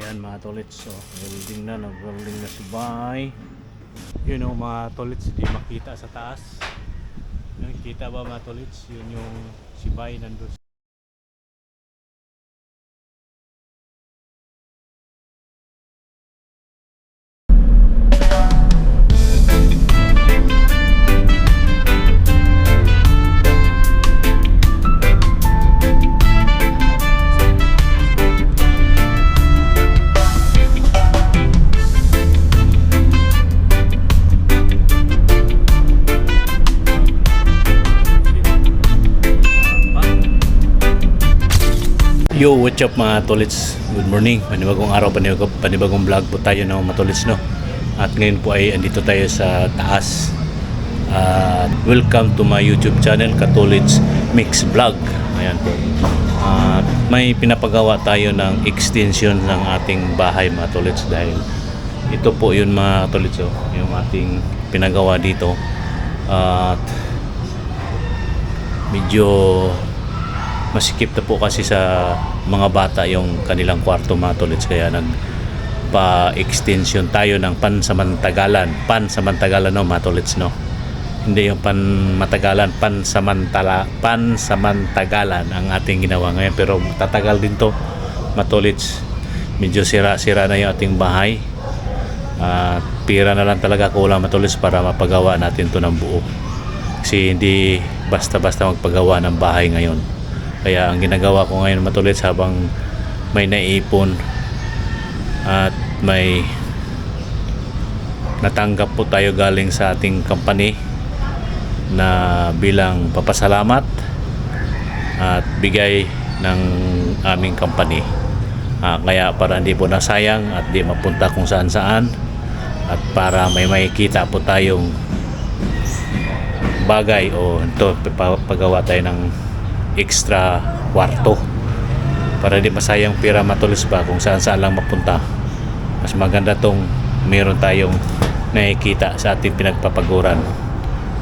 Ayan mga tolits, so welding na, nag-welding na si Bay. Yun yung mga tolits, di makita sa taas. Nakikita ba mga tolits? Yun yung si Bay nandun. Yo, what's up mga tolits? Good morning. Panibagong araw, panibagong vlog po tayo ng mga tolits, no? At ngayon po ay andito tayo sa taas. Welcome to my YouTube channel, Katolits Mix Vlog. Ayan po. May pinapagawa tayo ng extension ng ating bahay mga tolits dahil ito po yun mga tolits, oh, yung ating pinagawa dito. At medyo masikip na po kasi sa mga bata yung kanilang kwarto mga tolits, kaya nagpa-extension tayo ng pansamantagalan no mga tolits, no? Hindi yung panmatagalan, pansamantagalan ang ating ginawa ngayon, pero tatagal din to mga tolits. Medyo sira-sira na yung ating bahay. Pira na lang talaga kulang mga tolits para mapagawa natin to ng buo, kasi hindi basta-basta magpagawa ng bahay ngayon. Kaya ang ginagawa ko ngayon matulits, habang may naipon at may natanggap po tayo galing sa ating company na bilang papasalamat at bigay ng aming company. Kaya para hindi po nasayang at di mapunta kung saan saan, at para may makikita po tayong bagay o ito, pagawa tayo ng extra kwarto para di masayang pira matulis ba kung saan saan lang mapunta. Mas maganda tong meron tayong nakikita sa ating pinagpapaguran.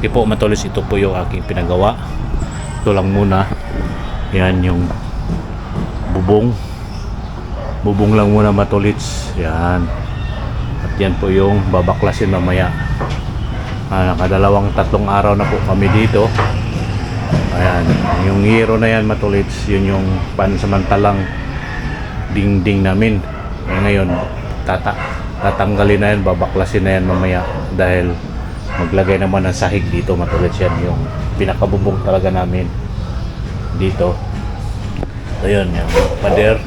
Di po matulis, ito po yung aking pinagawa. Ito lang muna, yan yung bubong lang muna matulis, yan. At yan po yung babaklasin mamaya. Nakadalawang tatlong araw na po kami dito. Ayan, yung hero na yan matulits, yun yung pansamantalang dingding namin. Ngayon tatanggalin na yan, babaklasin na yan mamaya, dahil maglagay naman ng sahig dito matulits. Yan yung pinakabubong talaga namin dito. So yun, yung pader.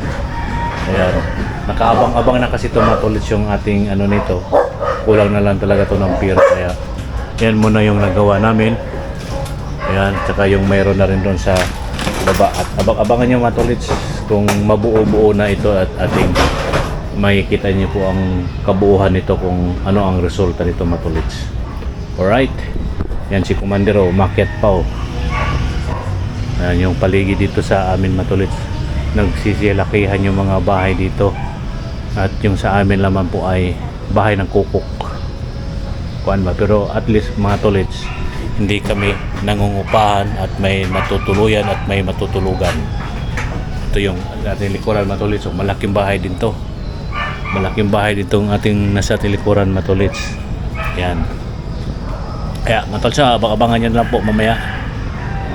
Ayan, nakaabang-abang na kasi ito matulits yung ating ano nito. Kulang na lang talaga to ng pira, kaya yan muna yung nagawa namin. Ayan, tsaka yung mayroon na rin doon sa baba. At abang-abangan nyo mga tolits kung mabuo-buo na ito, at ating makikita nyo po ang kabuuhan nito, kung ano ang resulta nito mga tolits. Alright, yan si Commander, umakyat pa, oh. Ayan yung paligid dito sa amin mga tolits. Nagsisilakihan yung mga bahay dito, at yung sa amin naman po ay bahay ng kukuk, kuan ba. Pero at least mga tolits, hindi kami nangungupahan at may matutuluyan at may matutulugan. Ito yung ating likuran matulits. So, malaking bahay din to. Malaking bahay din tong ating nasa likuran matulits. Yan. Kaya matulits, abang-abangan nyo lang po mamaya.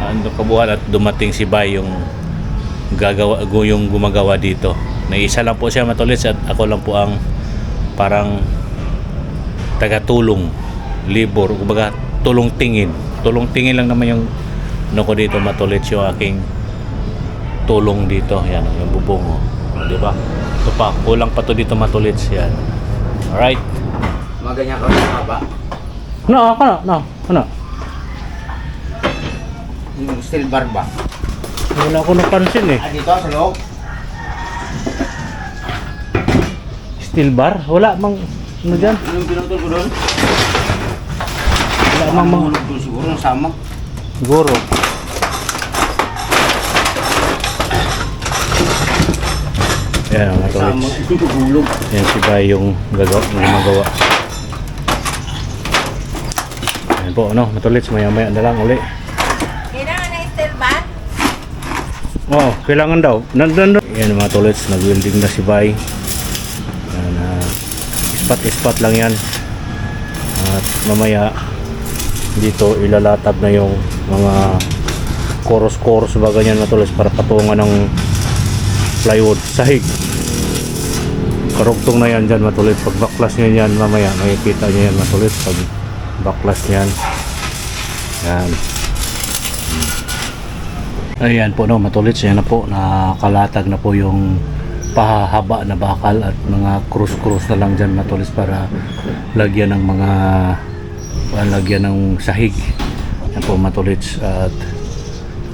Ano kabuhan at dumating si Bay, yung gumagawa dito. Naisa lang po siya matulits, at ako lang po ang parang tagatulong, libor, kumbaga tulong tingin lang naman yung ano ko dito matulits, yung aking tulong dito. Yan yung bubong, oh. Di ba? Ito pa, kulang pa to dito matulits. Yan. Alright. Maganya ka na haba. Ano? Yung steel bar ba? Wala ko napansin eh. Dito sa loob. Steel bar? Wala mang ano dyan? Anong pinutol ko doon? Wala mang mga siguro sama. siguro. Yan mga tolits. Yan si Bay yung gumagawa. Yan po, ano, matulits, maya-maya na lang uli. Kailangan na steel bar? Oo, kailangan daw. Nandun. Yan mga tolits, nag-welding na si Bay. ispat-ispat lang yan. At mamaya dito ilalatag na yung mga chorus ba ganyan matulis para patungan ng plywood sahig. Karugtong na yan dyan matulis. Pag baklas nyo yan mamaya makikita nyo yan matulis pag baklas nyan. Yan. Ayan po no matulis. Yan na po, nakalatag na po yung pahaba na bakal at mga krus na lang dyan matulis para lagyan ng mga lagyan ng sahig. Yan po matulis. At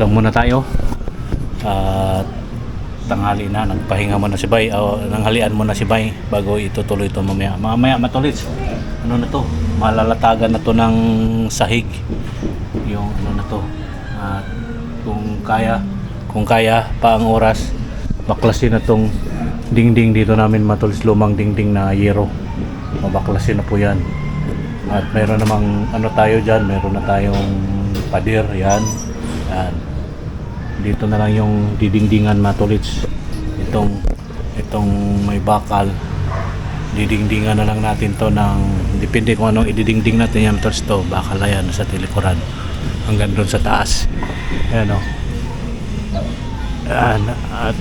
lang muna tayo at tanghali na, nagpahinga muna si Bay o nanghalian muna si Bay bago itutuloy ito mamaya matulis. Ano na to, malalatagan na to ng sahig yung ano na to. At kung kaya pa ang oras baklasin na tong dingding dito namin matulis, lumang dingding na yero, mabaklasin na po yan. At meron namang ano tayo dyan, meron na tayong pader yan. Yan. Dito na lang yung didingdingan matulits. Itong may bakal. Didingdingan na lang natin to ng depende kung anong ididingding natin yan matulits to. Bakal na yan sa tilikuran. Hanggang doon sa taas. Ayan o. Ayan. At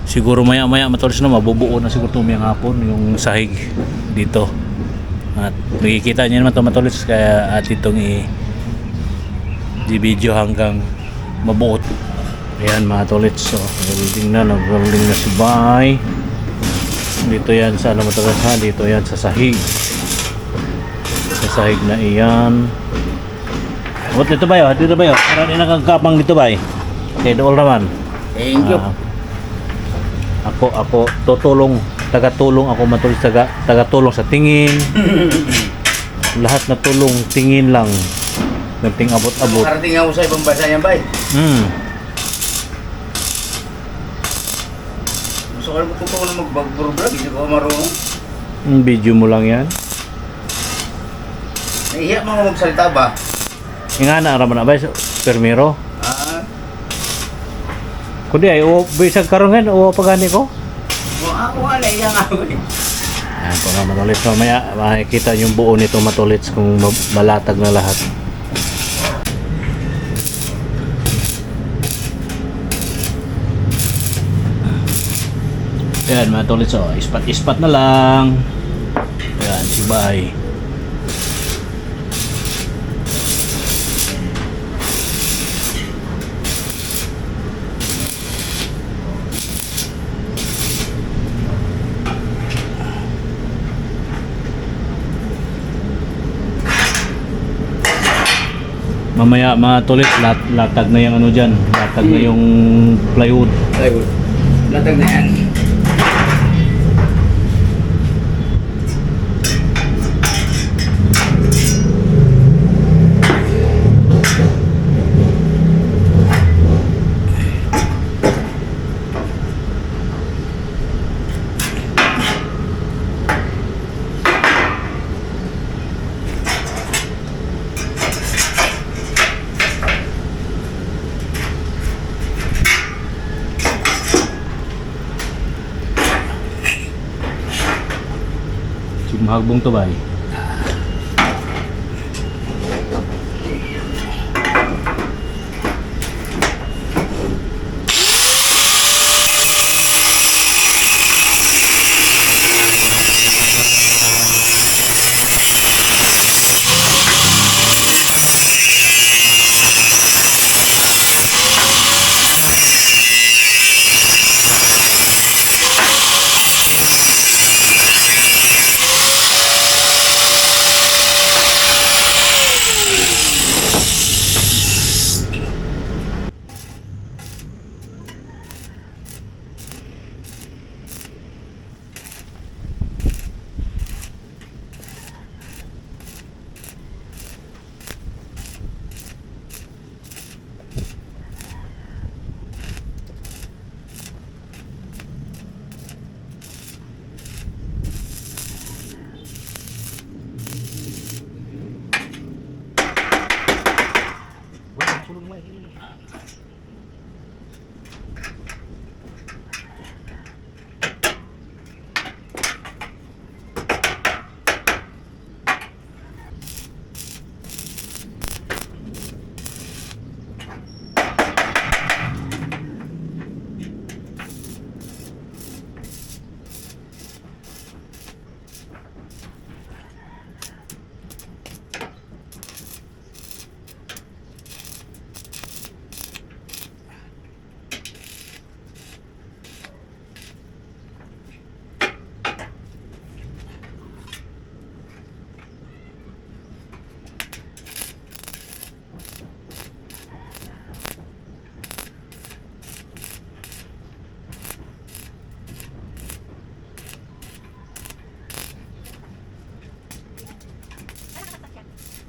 siguro maya matulits na mabubuo na siguro tumayang hapon yung sahig dito. At makikita nyo naman ito matulits. Kaya at itong i-video hanggang mabuot. Ayan mga tolits. So, welding na si Bay. Dito yan sa ano matagal ha. Dito yan sa sahig. Sa sahig na iyan. What dito ba yun? Dito ba yun? Parang inakagkapang dito ba yun? Okay, doon naman. Thank you. Ako tutulong. Tagatulong ako matulis. Tagatulong sa tingin. Lahat na tulong. Tingin lang. Nagting abot-abot. Karating ako sa ibang bansa niyan, Bay. Gusto ko na mag-vlog, hindi ko marunong. Video mo lang yan. Nahihiya mo magsalita ba? Nga na araman na ba? Permiro? Ah, Kundi ay, bisag karongan, o pagani ko? ako nga, nahihiya nga ako eh. Ayan po nga matulits. Mamaya makikita yung buo nito matulits kung malatag na lahat. Ayan mga tolits, oh, ispat na lang. Ayan si Bay. Mamaya mga tolits, latag na yung ano dyan. Latag na yung plywood. Plywood. Latag na yan. Mahagbong to ba?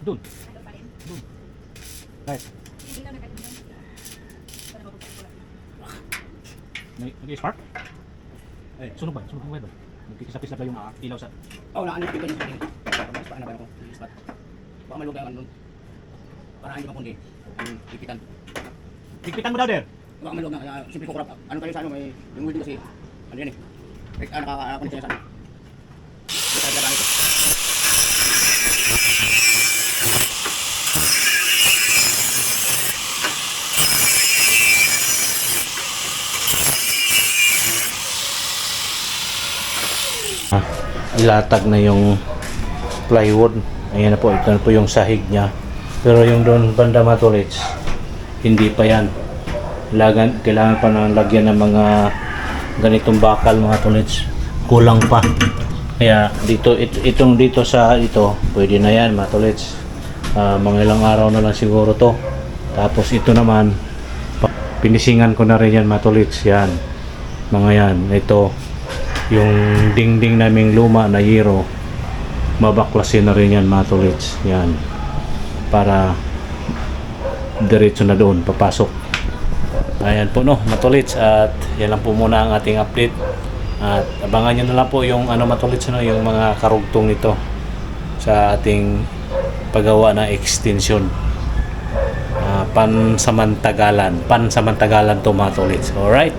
Doon. Ito pa rin. Doon. Right. Hindi lang nagkakita. Para mapupula. May spark? Eh, sunog ba? Sunog ba ito? Nagkikisapis na ba yung ilaw sa... Oo, naanin ko yung sabi. Mas paano ba ako? Ispat. Baka malugang ano nun. Para hindi mapundi. Yung ipitan. Higpitan mo daw, Der. Baka malugang. Siyempre ko kurap. Ano tayo sa ano? May yung welding kasi. Ano yan eh. Nakaka-connect niya sa ano. Kaya kaya ito. Ilatag na yung plywood. Ayan na po, ito na po yung sahig niya. Pero yung doon banda mga tolits, hindi pa yan. Kailangan pa nang lagyan ng mga ganitong bakal mga tolits. Kulang pa. Kaya dito, itong dito sa ito, pwede na yan mga tolits. Mga ilang araw na lang siguro to. Tapos ito naman, pinisingan ko na rin yan mga tolits. Yan. Mga yan. Ito. Yung dingding naming luma na yero, mabaklasin na rin yan mga tolits. Yan. Para diretso na doon, papasok. Ayan po no, mga tolits. At yan lang po muna ang ating update. At abangan nyo na lang po yung ano mga tolits, no, yung mga karugtong nito sa ating paggawa na extension. Pansamantagalan to mga tolits. Alright.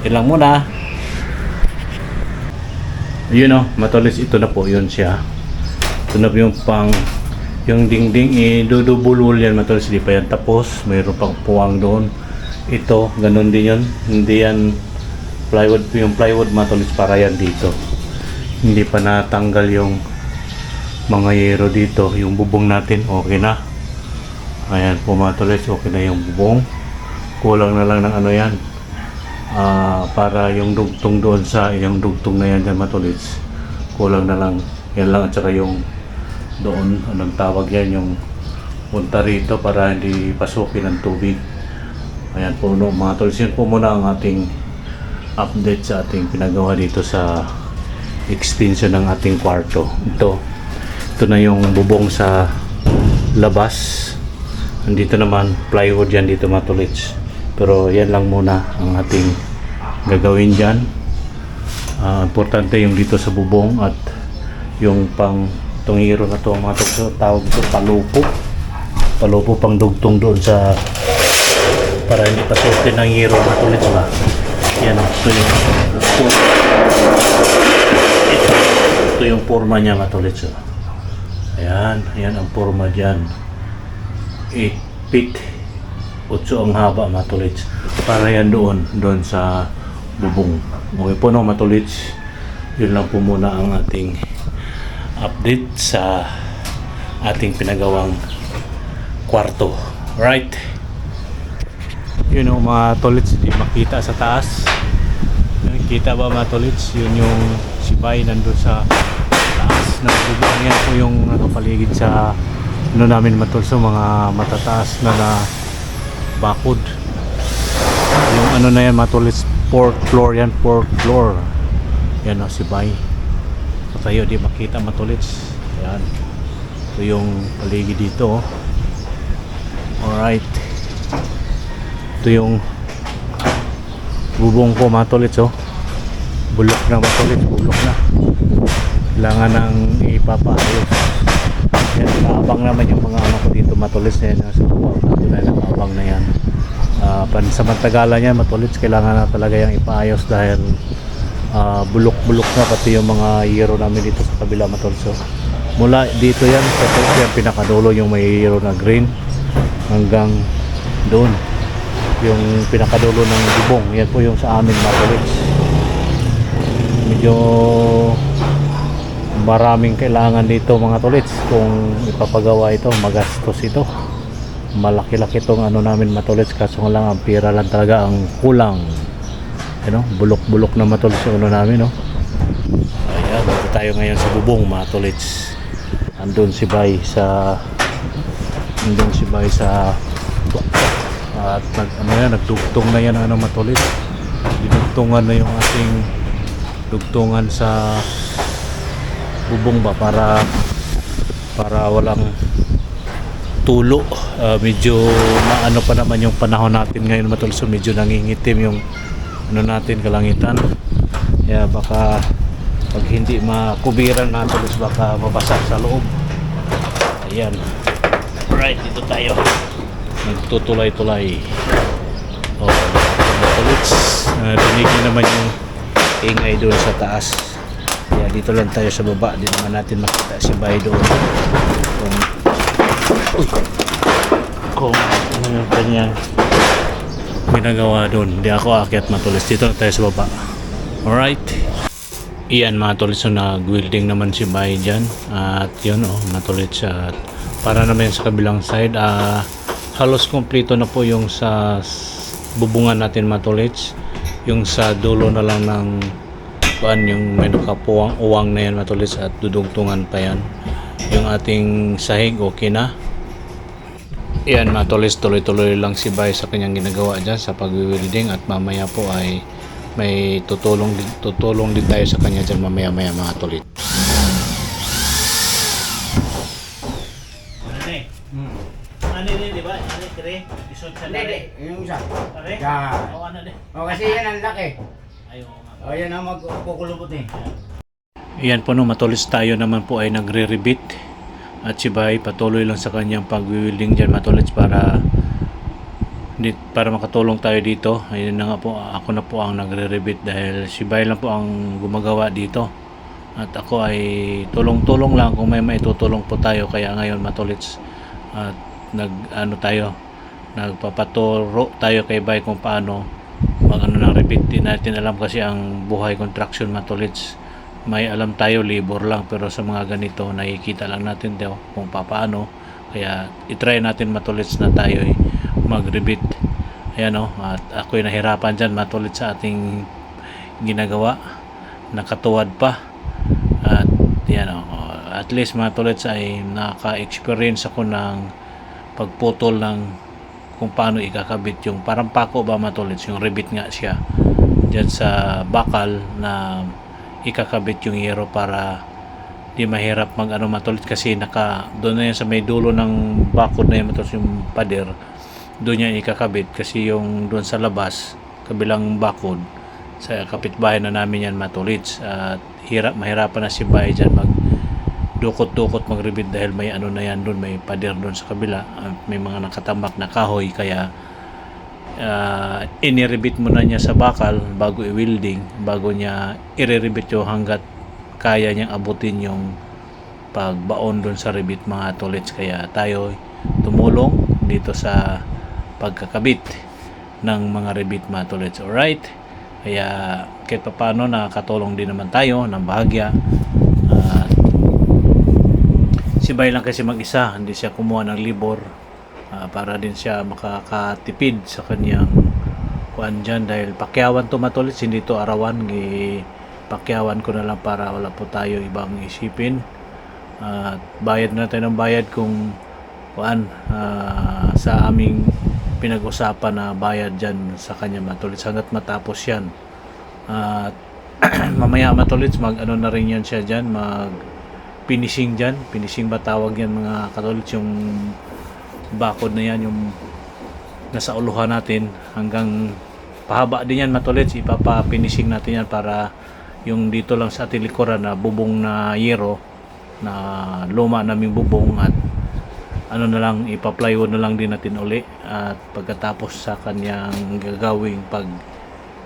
Yan lang muna. Yun o, matolis, ito na po yun siya. Ito na po yung dingding, idudubulul yan matolis, di pa yan tapos, mayroon pang puwang doon. Ito, ganun din yun, hindi yan plywood, yung plywood matolis para yan dito. Hindi pa natanggal yung mga yero dito, yung bubong natin, okay na. Ayan po matolis, okay na yung bubong. Kulang na lang ng ano yan. Para yung dugtong doon sa yung dugtong na yan dyan matulits, kulang na lang yan lang, at saka yung doon, anong tawag yan, yung punta rito para hindi pasukin ng tubig. Ayan po no, mga tolits, yun po muna ang ating update sa ating pinagawa dito sa extension ng ating kwarto. Ito na yung bubong sa labas, andito naman plywood yan dito mga tolits. Pero yan lang muna ang ating gagawin dyan. Importante yung dito sa bubong at yung pang tungiro na to, mga tawag ito palupo pang dugtong doon sa para hindi pasukin ng hero na tulit ba. Yan ito yung ito yung forma niya mga tulit. Ayan ang forma dyan. 8 feet 8 ang haba matulits para yan doon sa bubong. Okay po no matulits, yun lang po muna ang ating update sa ating pinagawang kwarto. Right, yun o mga tolits, hindi makita sa taas. Kita ba mga tolits, yun yung sibay nandun sa taas ng bubong. Yan po yung nakapaligid sa ano namin matulso, mga matataas na bakod. Yung ano na yan matulis, 4th floor yan, 4th floor. Yan o, sibay. Patayo, di makita matulits. Yan. Ito yung paligid dito. Alright. Ito yung bubong ko matulits oh. Bulok na matulits, bulok na. Kailangan nang ipapaayos. Yan, nakaabang naman yung mga ano ko dito matulis na yan. Sa bawah, nakaabang na yan. Pansamantagalan yan matulits, kailangan na talaga yung ipaayos dahil bulok-bulok na pati yung mga yero namin dito sa kabila matulso. Mula dito yan, sa yan pinakadulo yung may yero na green hanggang doon. Yung pinakadulo ng bubong, yan po yung sa amin matulits. Medyo maraming kailangan dito mga tolits. Kung ipapagawa ito, magastos ito. Malaki-laki itong ano namin matolits, kaso nga lang ang pira lang talaga ang kulang. You know, bulok-bulok na matolits yung ano namin no. Ayan, dito tayo ngayon sa bubong mga tolits. Andun si Bay sa at nagdugtong na yan ano matolits. Dinugtungan na yung ating dugtungan sa bubong ba para walang tulo. Medyo maano pa naman yung panahon natin ngayon mga tol. So medyo nangingitim yung ano natin, kalangitan. Kaya baka pag hindi makubiran na tol, baka mabasa sa loob. Ayan. Right, dito tayo. Nagtutulay-tulay. Oh, mga tolits. Dinig nyo naman yung ingay doon sa taas. Kaya dito lang tayo sa baba. Di naman natin makita si Bay doon. Kung ano yung kanyang ginagawa doon. Di ako aakyat mga tolits. Dito lang tayo sa baba. Alright. Iyan mga tolits. So nag-welding naman si Bay dyan. At yun mga tolits. At para naman sa kabilang side. Halos kompleto na po yung sa bubungan natin mga tolits. Yung sa dulo na lang ng yung may nakapuwang-uwang na yan mga tolits at dudugtungan pa yan. Yung ating sahig okay na. Yan mga tolits, tuloy-tuloy lang si Bay sa kanyang ginagawa dyan sa pag-welding at mamaya po ay may tutulong din tayo sa kanya dyan mamaya-maya mga tolits. Ano din, di ba? Ano, kire? Isod sa Hindi, yung isa. Pare? Yan. O ano din? O, kasi yan ang laki. Ayaw nga. O, yan ang magkukulubot eh. Iyan po no, matulis tayo naman po ay nagre-rebit. At si Bay patuloy lang sa kanyang pag-welding dyan matulis para makatulong tayo dito. Ayun na nga po, ako na po ang nagre-rebit dahil si Bay lang po ang gumagawa dito. At ako ay tulong-tulong lang kung may maitutulong po tayo. Kaya ngayon matulis at nagpapaturo tayo kay Bay kung paano ng repeat. Din natin alam kasi ang buhay construction matulits, may alam tayo labor lang, pero sa mga ganito nakikita lang natin daw kung paano. Kaya itry natin matulits na tayo mag-rebit. Ayan at ako'y nahirapan dyan matulits sa ating ginagawa, nakatuwad pa. At yan at least matulits ay naka-experience ako ng pagputol ng kung paano ikakabit yung parang pako ba matulits, yung rebit nga siya dyan sa bakal na ikakabit yung hero para di mahirap mag matulits kasi doon na yan sa may dulo ng bakod na yan matulits, yung pader doon yan ikakabit kasi yung doon sa labas kabilang bakod sa kapitbahay na namin yan matulits. At mahirapan na si Bay dyan dukot-dukot mag-rebit dahil may na yan doon, may pader doon sa kabila at may mga nakatambak na kahoy. Kaya inirebit muna niya sa bakal bago i-welding, bago niya i-rebit yung hanggat kaya niyang abutin yung pagbaon doon sa rebit mga tolits. Kaya tayo tumulong dito sa pagkakabit ng mga rebit mga tolits. Alright, kaya kahit pa paano nakatulong din naman tayo ng bahagya. Si Bay lang kasi mag-isa, hindi siya kumuha ng libor para din siya makakatipid sa kanyang kuan dyan dahil pakyawan to matulits, hindi to arawan. Pakyawan ko na lang para wala po tayo ibang isipin. Bayad na tayo ng bayad kung kuan sa aming pinag-usapan na bayad dyan sa kanya matulits hanggat matapos yan. Mamaya matulits na rin yan siya dyan, finishing dyan, finishing ba tawag yan mga katolits, yung bakod na yan yung nasa uluhan natin hanggang pahaba din yan matolits, ipapa-finishing natin yan para yung dito lang sa ating likuran na bubong na yero na luma naming bubong at na lang, ipa-plywood na lang din natin uli. At pagkatapos sa kanyang gagawing pag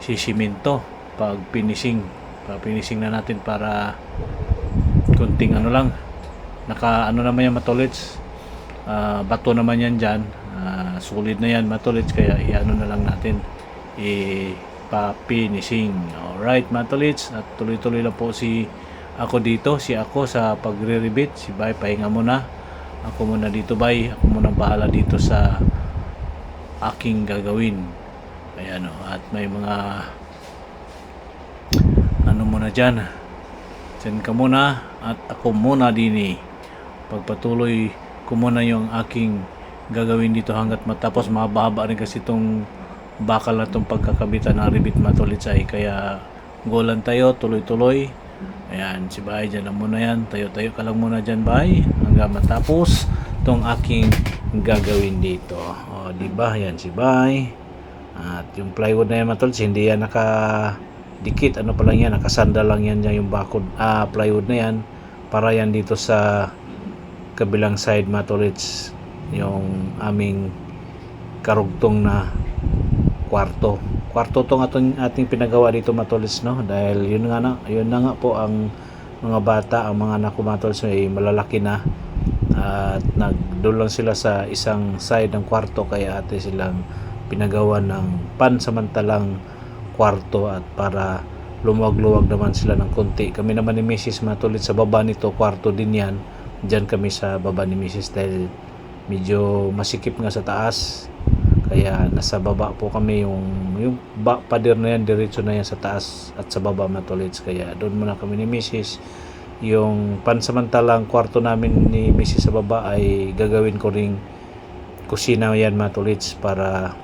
sisimento, pag finishing na natin para kunting lang, naman yan matolits, bato naman yan dyan, solid na yan matolits, kaya na lang natin ipa-finishing. Alright matolits, at tuloy-tuloy lang po ako dito, ako sa pagre-rebit. Si Bay pahinga muna, ako muna dito Bay, ako muna bahala dito sa aking gagawin. Ayan at may mga muna dyan ka muna at ako muna din pagpatuloy ko muna yung aking gagawin dito hanggat matapos. Mahaba rin kasi itong bakal na itong pagkakabitan ng rebit matulits ay, kaya golan tayo tuloy-tuloy. Ayan si Bay dyan na muna yan, tayo ka lang muna dyan Bay hanggang matapos itong aking gagawin dito. O, di ba? Yan si Bay. At yung plywood na yan mga tolits, hindi yan nakadikit. Ano pa lang yan, nakasandal lang yan dyan yung bakod, plywood na yan. Para yan dito sa kabilang side mga tolits, yung aming karugtong na kwarto tong ating pinagawa dito mga tolits, no? Dahil yun na nga po ang mga bata, ang mga anak ko mga tolits ay malalaki na at nagdoon lang sila sa isang side ng kwarto, kaya ate silang pinagawa ng pansamantalang kwarto at para lumuwag-luwag naman sila ng konti. Kami naman ni Mrs. mga tolits sa baba nito, kwarto din yan. Diyan kami sa baba ni Mrs. dahil medyo masikip nga sa taas, kaya nasa baba po kami. Yung pader na yan, diretso na yan sa taas at sa baba mga tolits, kaya doon muna kami ni Mrs. Yung pansamantalang kwarto namin ni Mrs. sa baba ay gagawin ko ring kusina yan mga tolits, para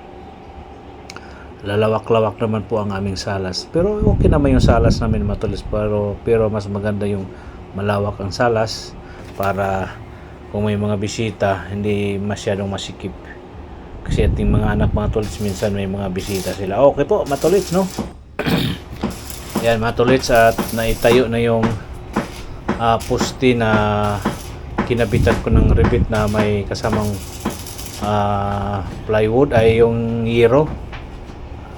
lalawak-lawak naman po ang aming salas. Pero okay naman yung salas namin mga tolits, pero mas maganda yung malawak ang salas para kung may mga bisita hindi masyadong masikip. Kasi ating mga anak mga tolits, minsan may mga bisita sila. Okay po mga tolits, no? Yan mga tolits, at naitayo na yung poste na kinabitan ko ng ribbit na may kasamang plywood, ay yung hero.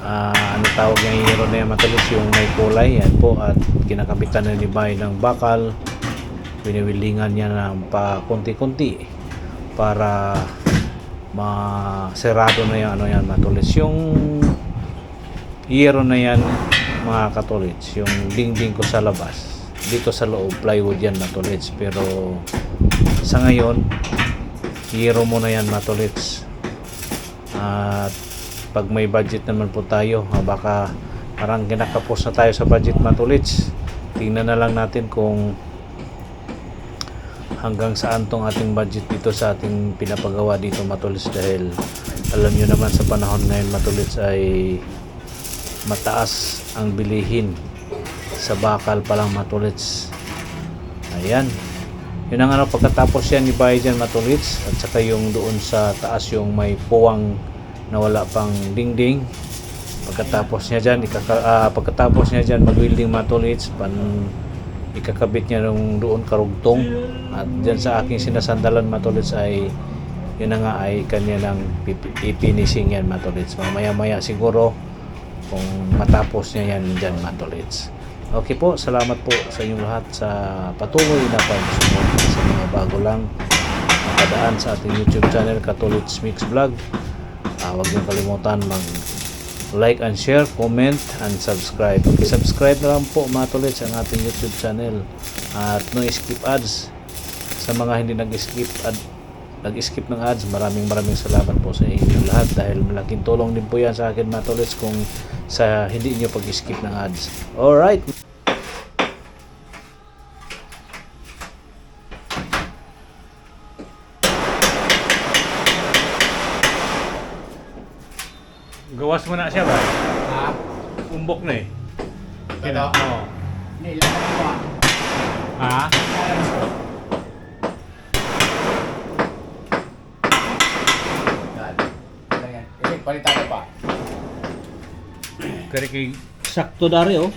Ano tawag yung hero na yan mga tolits, yung may kulay. Yan po, at kinakabitan na ni Bay ng bakal. Piniwilingan niya ng pa konti-konti para maserado na yung ano yan mga tolits. Yung hero na yan mga katolits, yung dingding ko sa labas, dito sa loob plywood yan mga tolits. Pero sa ngayon hero mo na yan mga tolits. At pag may budget naman po tayo, baka parang kinakapos na tayo sa budget mga tolits, tingnan na lang natin kung hanggang saan tong ating budget dito sa ating pinapagawa dito mga tolits. Dahil alam nyo naman sa panahon ngayon mga tolits ay mataas ang bilihin sa bakal pa lang mga tolits. Ayan, yun ang ano, pagkatapos yan ibay dyan mga tolits, at saka yung doon sa taas yung may puwang na wala pang dingding. Pagkatapos niya dyan mag-welding mga tolits, ikakabit niya nung doon karugtong. At dyan sa aking sinasandalan mga tolits ay yun na nga, ay kanya ng ipinising yan mga tolits. Mamaya siguro kung matapos niya yan dyan mga tolits. Okay po, salamat po sa inyong lahat sa patuloy na pag-support sa mga bago lang nakadaan sa ating YouTube channel, Katolits Mix Vlog. Huwag niyong kalimutan like and share, comment and subscribe. Subscribe na lang po mga tolits ang ating YouTube channel, at no skip ads. Sa mga hindi nag-skip ng ads, maraming salamat po sa inyo lahat, dahil malaking tulong din po yan sa akin mga tolits kung sa hindi niyo pag-skip ng ads. Alright, gawas mo na siya ba? Ha? Umbok na eh. Ito? Oo. Hindi, ilan ko ba? Ha? Yan. Kasi palitan ko pa. Kaya kay sakto dari oh.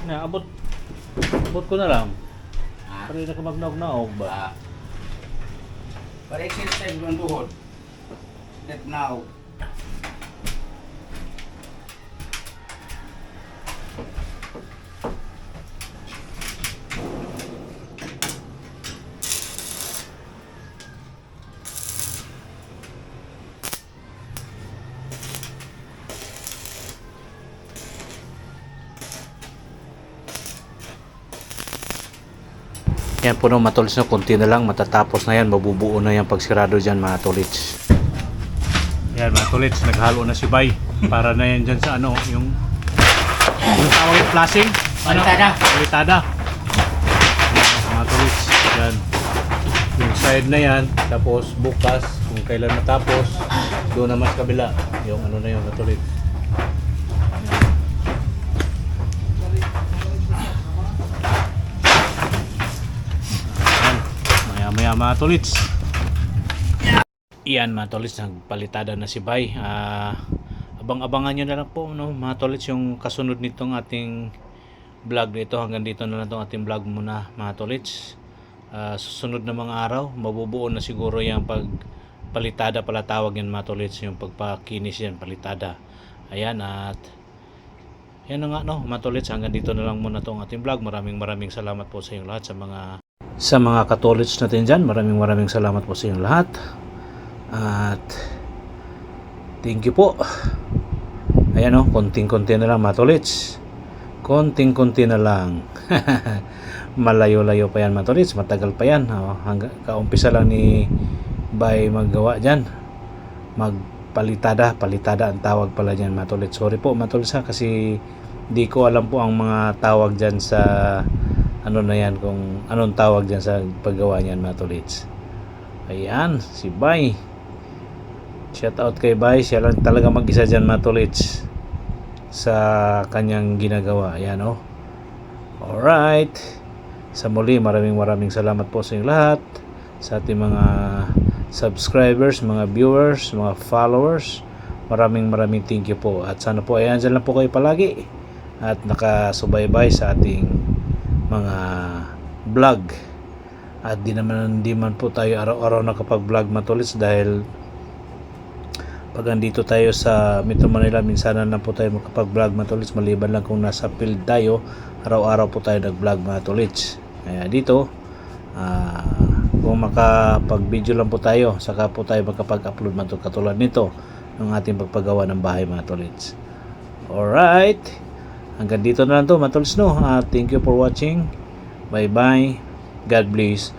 Na abot ko na lang. Ha? Para na ka magnaog ba? Para exercise ng tuhod. That now. Yan po no mga tolits, no, konti na lang matatapos na yan, mabubuo na yan pagsirado dyan mga tolits. Yan mga tolits, naghalo na si Bay para na yan dyan sa ano, yung tawag yung flashing, palitada. Mga tolits, yan yung side na yan, tapos bukas kung kailan matapos, doon naman sa kabila yung ano na yun mga tolits. mamaya mga tolits. Iyan mga tolits, nagpalitada na si Bay. Abang-abangan nyo na lang po, no, mga tolits, yung kasunod nitong ating vlog dito. Hanggang dito na lang itong ating vlog muna mga tolits. Susunod na mga araw, mabubuo na siguro yung pagpalitada pala tawag yan mga tolits, yung pagpakinis yan, palitada. Ayan, at yan na nga, no, mga tolits, hanggang dito na lang muna itong ating vlog. Maraming salamat po sa inyong lahat, sa mga katolits natin dyan. Maraming salamat po sa inyong lahat. At thank you po. Ayan, no, konting-konti na lang mga tolits. Konting-konti na lang. Malayo-layo pa yan mga tolits, matagal pa yan. Kaumpisa lang ni Bay maggawa dyan. Palitada ang tawag pala dyan mga tolits. Sorry po mga tolits, kasi di ko alam po ang mga tawag dyan sa ano na yan, kung anong tawag dyan sa paggawa niyan mga tolits. Ayan, si Bay. Shout out kay Bay, siya lang talaga mag-isa dyan mga tolits sa kanyang ginagawa. Ayan, oh. Alright, sa muli, maraming salamat po sa inyong lahat, sa ating mga subscribers, mga viewers, mga followers. Maraming thank you po. At sana po ayan dyan lang po kayo palagi at nakasubaybay sa ating mga vlog. At di man po tayo araw-araw nakapag-vlog mga tolits, dahil pag andito tayo sa Metro Manila, minsan na po tayo makapag-vlog mga tolits, maliban lang kung nasa field tayo. Araw-araw po tayo nag-vlog mga tolits. Kaya dito kung makapag-video lang po tayo, saka po tayo makapag-upload man to, katulad nito ng ating pagpagawa ng bahay mga tolits. Alright, hanggang dito na lang to mga tolits, no. Thank you for watching. Bye bye, God bless.